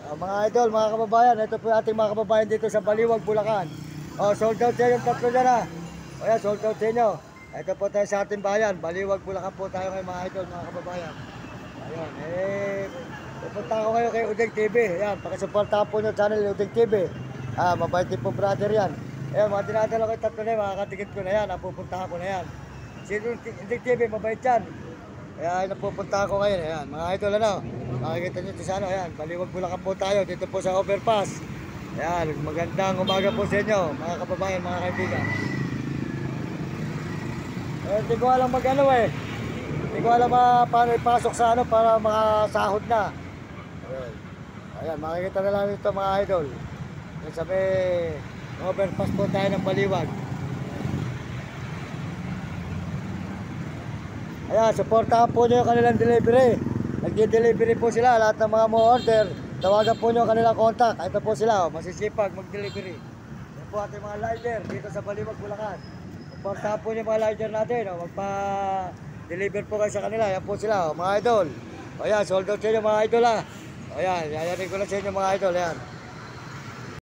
Mga idol, mga kababayan, ito po yung ating mga kababayan dito sa Baliwag, Bulacan. Sold out sa yung tatlo dyan ha. Sold out sa inyo. Ito po tayo sa ating bayan, Baliwag, Bulacan po tayo ngayon mga idol, mga kababayan. Ayan, pupunta ako kayo kay Udeng TV. Ayan, pakisuportahan po nyo channel Udeng TV. Mabait din po brother yan. Ayan, mga dinadala ko yung tatlo na yan, mga katikit ko na yan, pupuntahan ko na yan. Si Udeng TV, mabait yan. Kaya napupunta ako ngayon, ayan, mga idol ano. Makikita nyo ito sa ano, ayan, Baliwag Bulacan po tayo, dito po sa overpass. Ayan, magandang umaga po sa inyo, mga kababayan, mga kaibigan. Hindi ko alam mag-ano eh. Hindi ko alam paano ipasok sa ano para makasahod na. Ayan, makikita na lang ito mga idol. Sabi, overpass po tayo ng Baliwag. Ayan, supportahan po nyo yung kanilang delivery. Nagdi-delivery po sila, lahat ng mga mo-order. Tawagan po nyo ang kanilang contact. Ito po sila, masisipag mag-delivery. Yan po ating mga rider dito sa Baliwag, Bulacan. Supportahan po nyo yung mga rider natin. Magpa-deliver po kayo sa kanila. Yan po sila, mga idol. Ayan, sold out sa inyo mga idol ha. Ayan, yayarin ko lang sa inyo mga idol. Ayan.